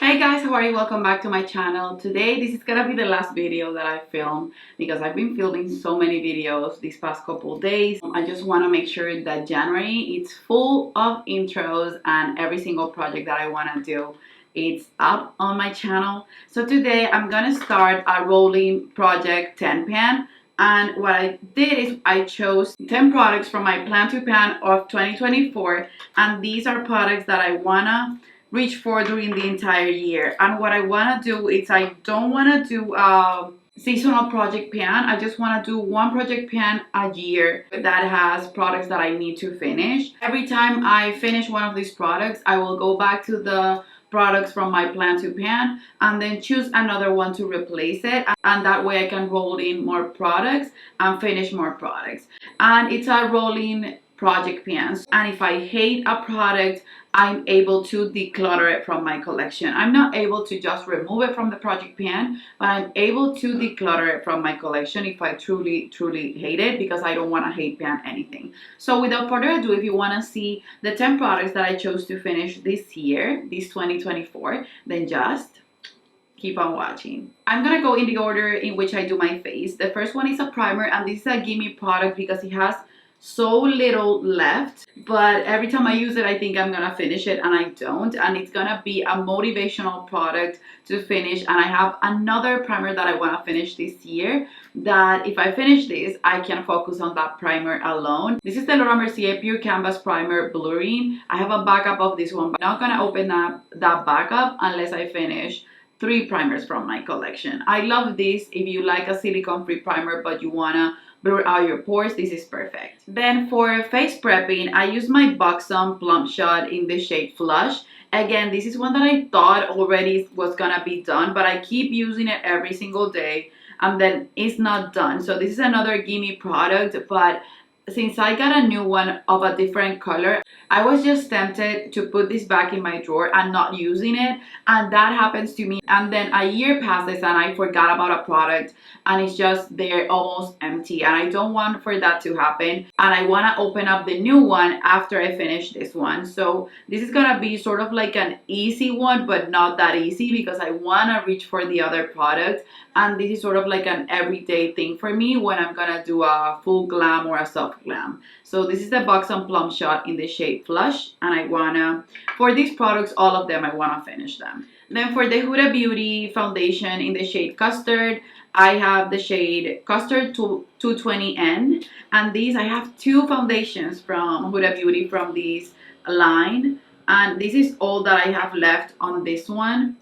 Hey guys, how are you? Welcome back to my channel. Today this is gonna be the last video that I film because I've been filming so many videos these past couple days. I just want to make sure that January it's full of intros and every single project that I want to do it's up on my channel. So today I'm gonna start a rolling project 10 pan. And what I did is I chose 10 products from my plan to pan of 2024, and these are products that I wanna reach for during the entire year. And what I want to do is I don't want to do a seasonal project pan. I just want to do one project pan a year that has products that I need to finish. Every time I finish one of these products, I will go back to the products from my plan to pan and then choose another one to replace it, and that way I can roll in more products and finish more products. And it's a rolling project pans, and if I hate a product, I'm able to declutter it from my collection. I'm not able to just remove it from the project pan, but I'm able to declutter it from my collection if I truly hate it, because I don't want to hate pan anything. So without further ado, if you want to see the 10 products that I chose to finish this year, this 2024, then just keep on watching. I'm gonna go in the order in which I do my face. The first one is a primer, and this is a gimme product because it has so little left, but every time I use it I think I'm gonna finish it and I don't, and it's gonna be a motivational product to finish. And I have another primer that I want to finish this year, that if I finish this I can focus on that primer alone. This is the Laura Mercier Pure Canvas Primer Blurring. I have a backup of this one, but I'm not gonna open up that backup unless I finish 3 primers from my collection. I love this. If you like a silicone free primer but you wanna blur out your pores, this is perfect. Then for face prepping, I use my Buxom Plump Shot in the shade Flush. Again, this is one that I thought already was gonna be done, but I keep using it every single day and then it's not done. So this is another gimme product, but since I got a new one of a different color, I was just tempted to put this back in my drawer and not using it, and that happens to me. And then a year passes and I forgot about a product and it's just there almost empty, and I don't want for that to happen, and I want to open up the new one after I finish this one. So this is gonna be sort of like an easy one, but not that easy because I want to reach for the other product, and this is sort of like an everyday thing for me when I'm gonna do a full glam or a soft glam. So this is the Buxom Plum Shot in the shade Flush, and I wanna, for these products, all of them, I wanna finish them. Then for the Huda Beauty foundation in the shade Custard, I have the shade Custard 220N, and these, I have 2 foundations from Huda Beauty from this line, and this is all that I have left on this one.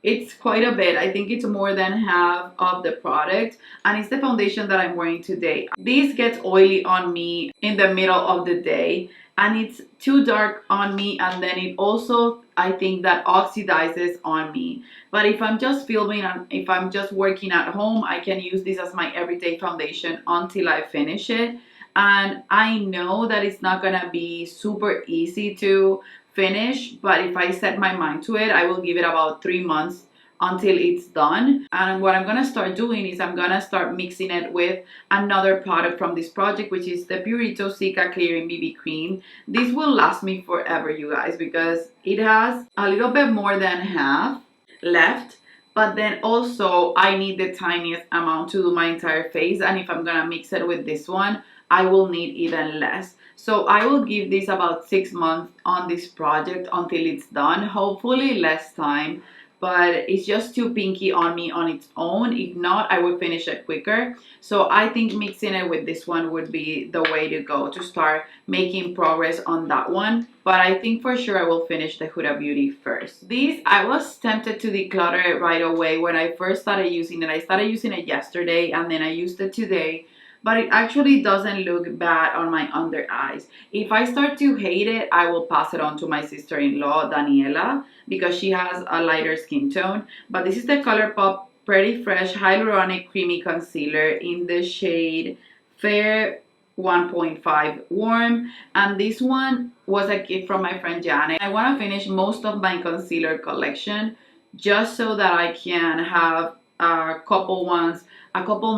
It's quite a bit. I think it's more than half of the product, and it's the foundation that I'm wearing today. This gets oily on me in the middle of the day and it's too dark on me, and then it also, I think, that oxidizes on me. But if I'm just filming and if I'm just working at home, I can use this as my everyday foundation until I finish it. And I know that it's not gonna be super easy to finish, but if I set my mind to it, I will give it about 3 months until it's done. And what I'm gonna start doing is I'm gonna start mixing it with another product from this project, which is the PURITO Cica Clearing BB Cream. This will last me forever, you guys, because it has a little bit more than half left, but then also I need the tiniest amount to do my entire face, and if I'm gonna mix it with this one, I will need even less. So I will give this about 6 months on this project until it's done, hopefully less time, but it's just too pinky on me on its own. If not, I would finish it quicker. So I think mixing it with this one would be the way to go to start making progress on that one. But I think for sure I will finish the Huda Beauty first. These, I was tempted to declutter it right away when I first started using it. I started using it yesterday and then I used it today, but it actually doesn't look bad on my under eyes. If I start to hate it, I will pass it on to my sister-in-law, Daniela, because she has a lighter skin tone. But this is the ColourPop Pretty Fresh Hyaluronic Creamy Concealer in the shade Fair 1.5 Warm. And this one was a gift from my friend Janet. I want to finish most of my concealer collection just so that I can have a couple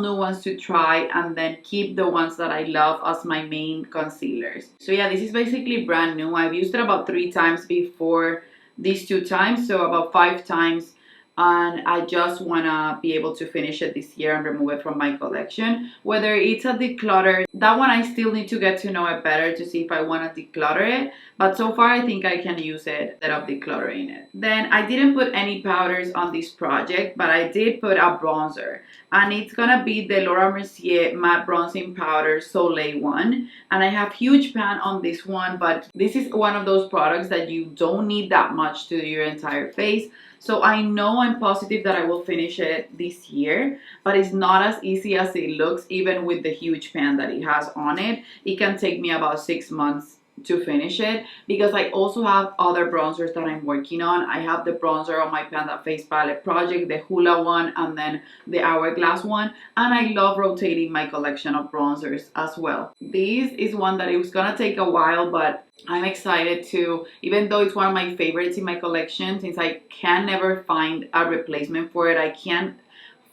new ones to try, and then keep the ones that I love as my main concealers. So yeah, this is basically brand new. I've used it about 3 times before these 2 times, so about 5 times, and I just want to be able to finish it this year and remove it from my collection. Whether it's a declutter, that one I still need to get to know it better to see if I want to declutter it, but so far I think I can use it instead of decluttering it. Then I didn't put any powders on this project, but I did put a bronzer, and it's gonna be the Laura Mercier matte bronzing powder Soleil one, and I have huge pan on this one, but this is one of those products that you don't need that much to do your entire face. So I know I'm positive that I will finish it this year, but it's not as easy as it looks. Even with the huge pan that it has on it, it can take me about 6 months to finish it, because I also have other bronzers that I'm working on. I have the bronzer on my Panda Face Palette project, the Hula one, and then the Hourglass one, and I love rotating my collection of bronzers as well. This is one that it was gonna take a while, but I'm excited to, even though it's one of my favorites in my collection, since I can never find a replacement for it, I can't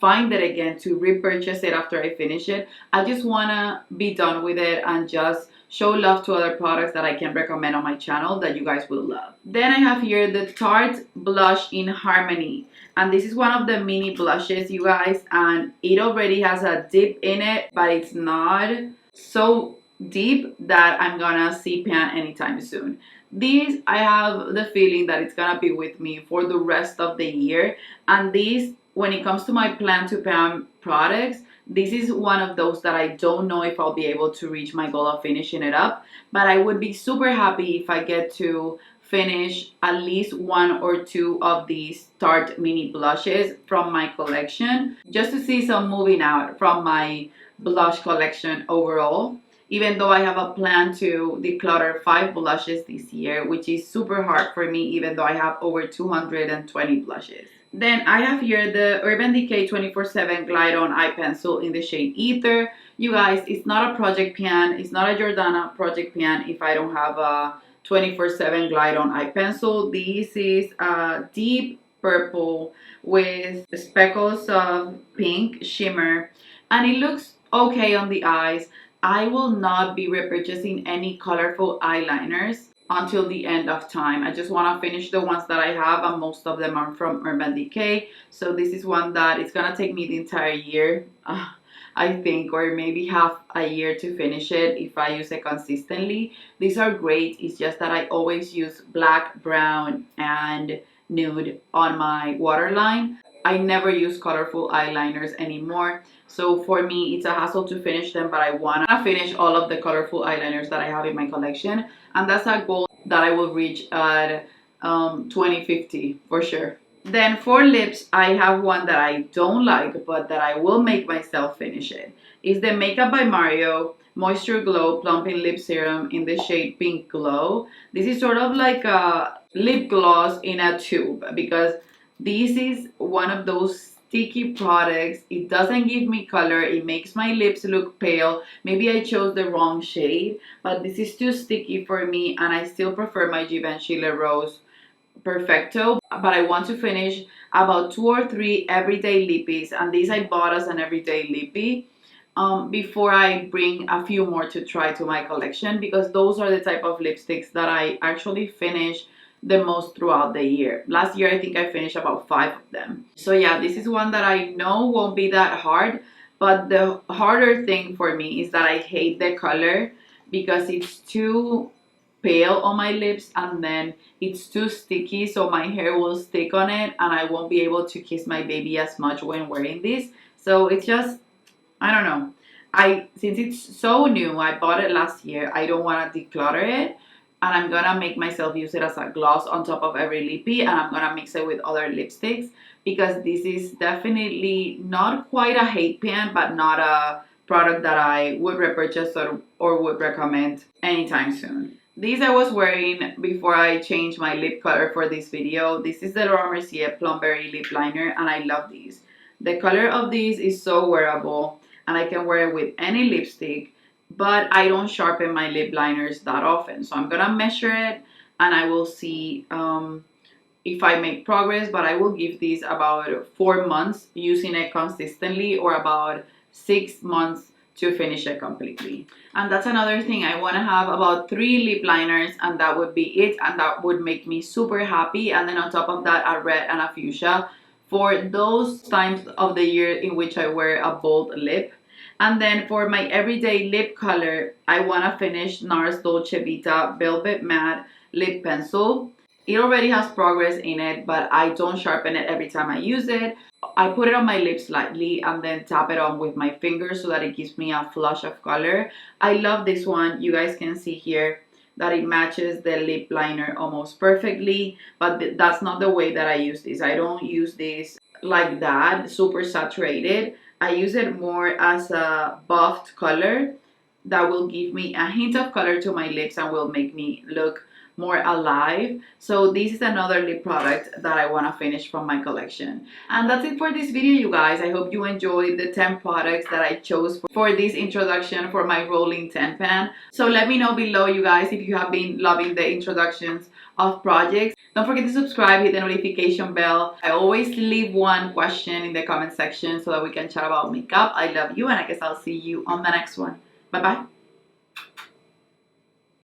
find it again to repurchase it after I finish it. I just wanna be done with it and just show love to other products that I can recommend on my channel that you guys will love. Then I have here the Tarte Blush in Harmony, and this is one of the mini blushes, you guys, and it already has a dip in it, but it's not so deep that I'm gonna see pan anytime soon. These, I have the feeling that it's gonna be with me for the rest of the year, and these, when it comes to my plan to pan products, this is one of those that I don't know if I'll be able to reach my goal of finishing it up, but I would be super happy if I get to finish at least 1 or 2 of these Tarte mini blushes from my collection, just to see some moving out from my blush collection overall. Even though I have a plan to declutter 5 blushes this year, which is super hard for me, even though I have over 220 blushes. Then I have here the Urban Decay 24/7 Glide On Eye Pencil in the shade Ether. You guys, it's not a project pan. It's not a Jordana project pan if I don't have a 24/7 Glide On Eye Pencil. This is a deep purple with speckles of pink shimmer, and it looks okay on the eyes. I will not be repurchasing any colorful eyeliners until the end of time. I just want to finish the ones that I have, and most of them are from Urban Decay. So this is one that it's gonna take me the entire year, I think, or maybe half a year to finish it if I use it consistently. These are great. It's just that I always use black, brown, and nude on my waterline. I never use colorful eyeliners anymore. So for me, it's a hassle to finish them, but I want to finish all of the colorful eyeliners that I have in my collection. And that's a goal that I will reach at 2050 for sure. Then for lips, I have one that I don't like, but that I will make myself finish it. It's the Makeup by Mario Moisture Glow Plumping Lip Serum in the shade Pink Glow. This is sort of like a lip gloss in a tube, because this is one of those sticky products. It doesn't give me color. It makes my lips look pale. Maybe I chose the wrong shade, but this is too sticky for me, and I still prefer my Givenchy Le Rose Perfecto. But I want to finish about 2 or 3 everyday lippies, and these I bought as an everyday lippy before I bring a few more to try to my collection, because those are the type of lipsticks that I actually finish the most throughout the year. Last year I think I finished about 5 of them. So yeah, this is one that I know won't be that hard, but the harder thing for me is that I hate the color, because it's too pale on my lips, and then it's too sticky, so my hair will stick on it and I won't be able to kiss my baby as much when wearing this. So it's just, I don't know. Since it's so new, I bought it last year, I don't want to declutter it, and I'm gonna make myself use it as a gloss on top of every lippy, and I'm gonna mix it with other lipsticks, because this is definitely not quite a hate pan, but not a product that I would repurchase or would recommend anytime soon. These I was wearing before I changed my lip color for this video. This is the Laura Mercier Plumberry Lip Liner, and I love these. The color of these is so wearable, and I can wear it with any lipstick, but I don't sharpen my lip liners that often. So I'm gonna measure it, and I will see if I make progress, but I will give these about 4 months using it consistently, or about 6 months to finish it completely. And that's another thing. I want to have about 3 lip liners, and that would be it, and that would make me super happy. And then on top of that, a red and a fuchsia for those times of the year in which I wear a bold lip. And then for my everyday lip color, I want to finish NARS Dolce Vita Velvet Matte Lip Pencil. It already has progress in it, but I don't sharpen it every time I use it. I put it on my lips lightly and then tap it on with my fingers so that it gives me a flush of color. I love this one. You guys can see here that it matches the lip liner almost perfectly, but that's not the way that I use this. I don't use this like that, super saturated. I use it more as a buffed color that will give me a hint of color to my lips and will make me look more alive. So this is another lip product that I want to finish from my collection. And that's it for this video, you guys. I hope you enjoyed the 10 products that I chose for this introduction for my rolling 10 pan. So let me know below, you guys, if you have been loving the introductions of projects. Don't forget to subscribe, hit the notification bell. I always leave one question in the comment section so that we can chat about makeup. I love you, and I guess I'll see you on the next one. Bye bye.